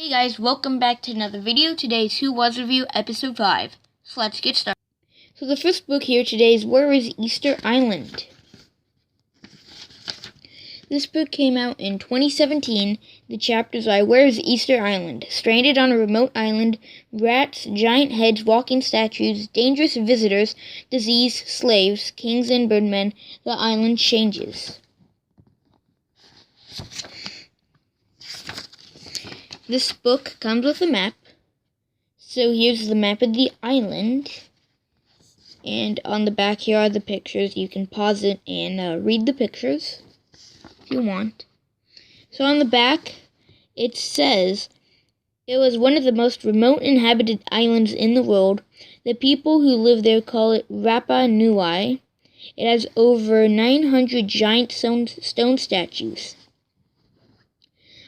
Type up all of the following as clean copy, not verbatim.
Hey guys, welcome back to another video. Today's Who Was Review, Episode 5. So let's get started. So the first book here today is Where is Easter Island? This book came out in 2017. The chapters are Where is Easter Island? Stranded on a remote island, rats, giant heads, walking statues, dangerous visitors, disease, slaves, kings and birdmen. The island changes. This book comes with a map. So here's the map of the island. And on the back here are the pictures. You can pause it and read the pictures if you want. So on the back, it says, it was one of the most remote inhabited islands in the world. The people who live there call it Rapa Nui. It has over 900 giant stone statues.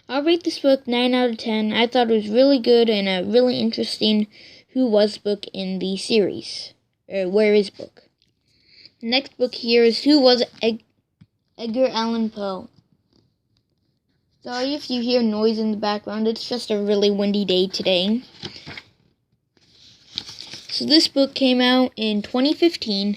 I'll rate this book 9 out of 10. I thought it was really good and a really interesting Who Was book in the series. Where is book. The next book here is Who Was Edgar Allan Poe. Sorry if you hear noise in the background. It's just a really windy day today. So this book came out in 2015.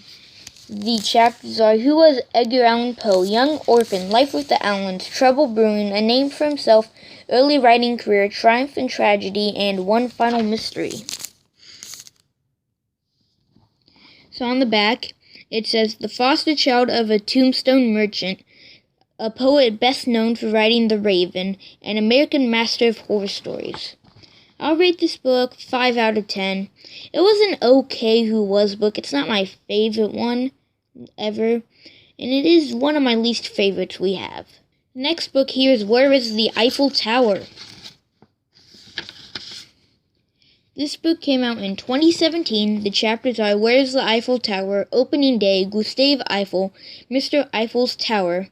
The chapters are Who Was Edgar Allan Poe? Young orphan, life with the Allens, trouble brewing, a name for himself, early writing career, triumph and tragedy, and one final mystery. So on the back, it says, the foster child of a tombstone merchant, a poet best known for writing The Raven, an American master of horror stories. I'll rate this book 5 out of 10. It was an okay Who Was book. It's not my favorite one ever, and it is one of my least favorites we have. Next book here is Where is the Eiffel Tower? This book came out in 2017. The chapters are Where is the Eiffel Tower? Opening Day, Gustave Eiffel, Mr. Eiffel's Tower.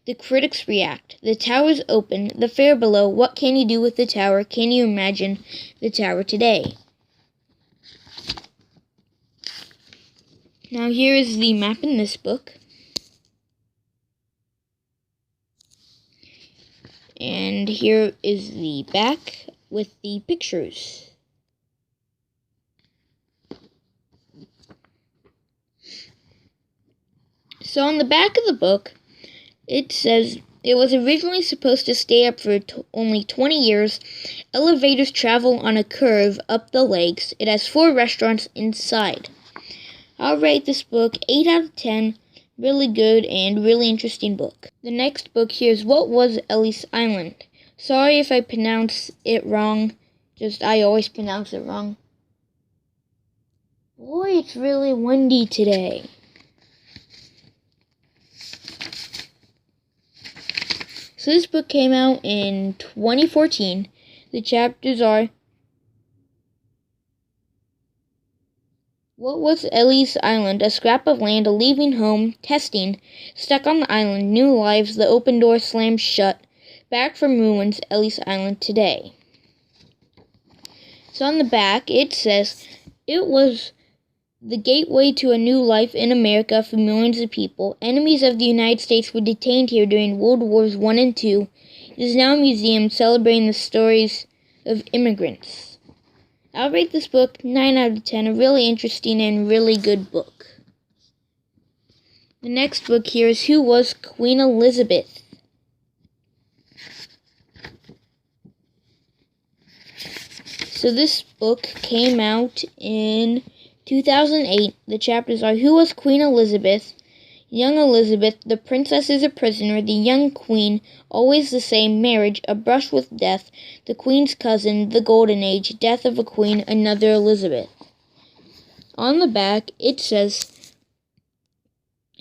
The critics react. The tower's open. The fair below. What can you do with the tower? Can you imagine the tower today? Now here is the map in this book. And here is the back with the pictures. So on the back of the book, it says, it was originally supposed to stay up for only 20 years. Elevators travel on a curve up the lakes. It has 4 restaurants inside. I'll rate this book 8 out of 10. Really good and really interesting book. The next book here is What Was LRS Island? Sorry if I pronounce it wrong. I always pronounce it wrong. Boy, it's really windy today. So this book came out in 2014. The chapters are What Was LRS Island? A scrap of land, a leaving home, testing, stuck on the island, new lives, the open door slammed shut, back from ruins, LRS Island today. So on the back it says, it was the gateway to a new life in America for millions of people. Enemies of the United States were detained here during World Wars I and II. It is now a museum celebrating the stories of immigrants. I'll rate this book 9 out of 10. A really interesting and really good book. The next book here is Who Was Queen Elizabeth? So this book came out in 2008. The chapters are Who Was Queen Elizabeth? Young Elizabeth, the princess is a prisoner, the young queen, always the same, marriage, a brush with death, the queen's cousin, the golden age, death of a queen, another Elizabeth. On the back, it says,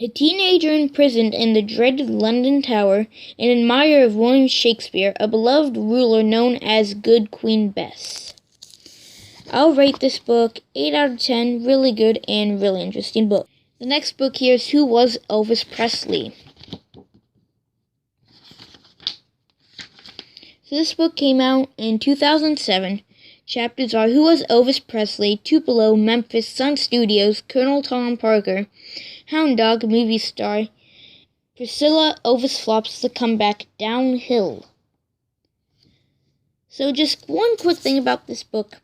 a teenager imprisoned in the dreaded London Tower, an admirer of William Shakespeare, a beloved ruler known as Good Queen Bess. I'll rate this book 8 out of 10. Really good and really interesting book. The next book here is Who Was Elvis Presley? So this book came out in 2007. Chapters are Who Was Elvis Presley? Tupelo, Memphis, Sun Studios, Colonel Tom Parker, Hound Dog, movie star, Priscilla, Elvis Flops, The Comeback, Downhill. So just one quick thing about this book.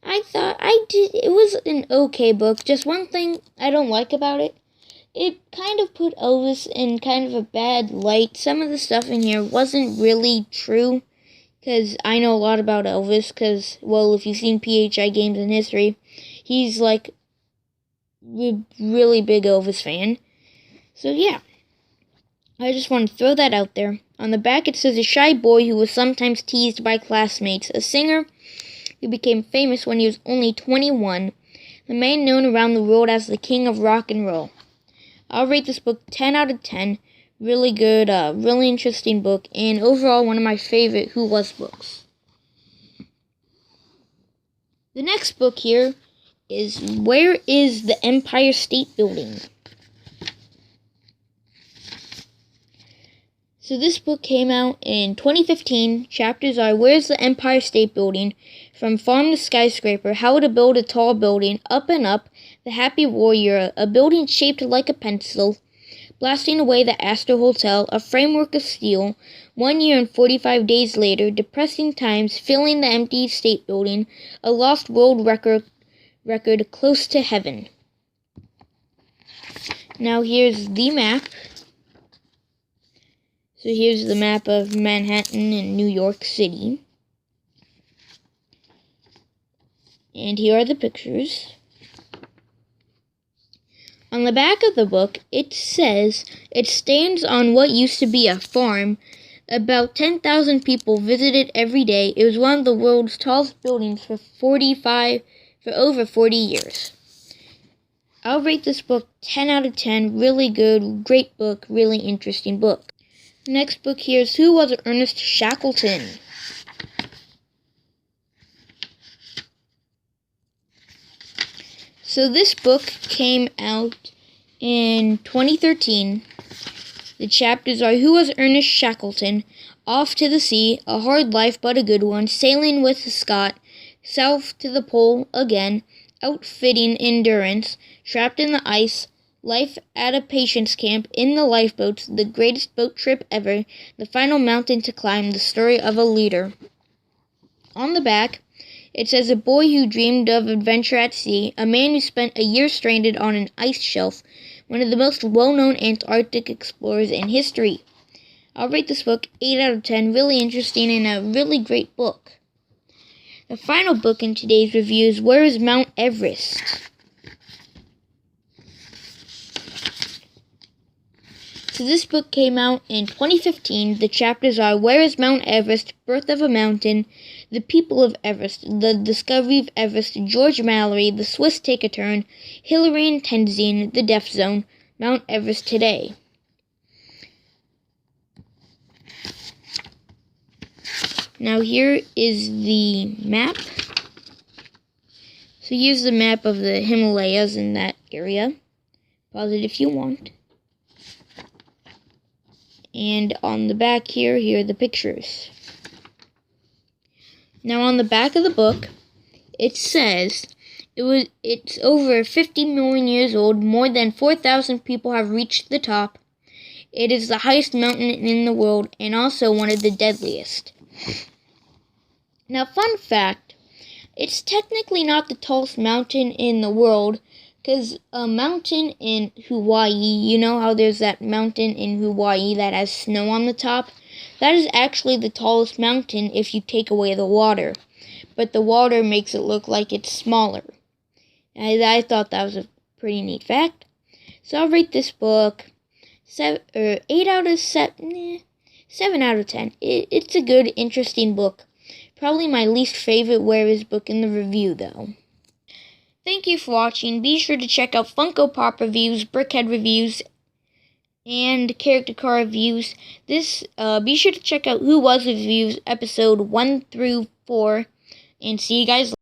It was an okay book. Just one thing I don't like about it. It kind of put Elvis in kind of a bad light. Some of the stuff in here wasn't really true. Because I know a lot about Elvis. Because, well, if you've seen PHI Games in History, he's like a really big Elvis fan. So yeah. I just want to throw that out there. On the back it says a shy boy who was sometimes teased by classmates. A singer who became famous when he was only 21. The man known around the world as the king of rock and roll. I'll rate this book 10 out of 10. Really good, really interesting book. And overall one of my favorite Who Was books. The next book here is Where is the Empire State Building? So this book came out in 2015. Chapters are Where's the Empire State Building? From Farm to Skyscraper, How to Build a Tall Building, Up and Up, The Happy Warrior, A Building Shaped Like a Pencil, Blasting Away the Astor Hotel, A Framework of Steel, 1 year and 45 days later, Depressing Times, Filling the Empty State Building, A Lost World Record, Close to Heaven. Now here's the map. So here's the map of Manhattan and New York City. And here are the pictures. On the back of the book, it says it stands on what used to be a farm. About 10,000 people visit it every day. It was one of the world's tallest buildings for over 40 years. I'll rate this book 10 out of 10. Really good, great book, really interesting book. Next book here is Who Was Ernest Shackleton? So this book came out in 2013. The chapters are Who Was Ernest Shackleton? Off to the Sea, A Hard Life but a Good One, Sailing with Scott, South to the Pole Again, Outfitting Endurance, Trapped in the Ice, Life at a Patience Camp, In the Lifeboats, The Greatest Boat Trip Ever, The Final Mountain to Climb, The Story of a Leader. On the back, it says a boy who dreamed of adventure at sea, a man who spent a year stranded on an ice shelf, one of the most well-known Antarctic explorers in history. I'll rate this book 8 out of 10, really interesting and a really great book. The final book in today's review is Where is Mount Everest? So this book came out in 2015. The chapters are Where is Mount Everest? Birth of a Mountain, The People of Everest, The Discovery of Everest, George Mallory, The Swiss Take a Turn, Hillary and Tenzing, The Death Zone, Mount Everest Today. Now here is the map. So here's the map of the Himalayas in that area. Pause it if you want. And on the back here are the pictures. Now on the back of the book, it says it's over 50 million years old. More than 4,000 people have reached the top. It is the highest mountain in the world and also one of the deadliest. Now, fun fact, it's technically not the tallest mountain in the world, because a mountain in Hawaii, you know how there's that mountain in Hawaii that has snow on the top? That is actually the tallest mountain if you take away the water. But the water makes it look like it's smaller. I thought that was a pretty neat fact. So I'll rate this book 7 out of 10. It's a good, interesting book. Probably my least favorite Where Is book in the review, though. Thank you for watching. Be sure to check out Funko Pop reviews, Brickhead reviews, and character car reviews. Be sure to check out Who Was reviews, episode 1 through 4, and see you guys later.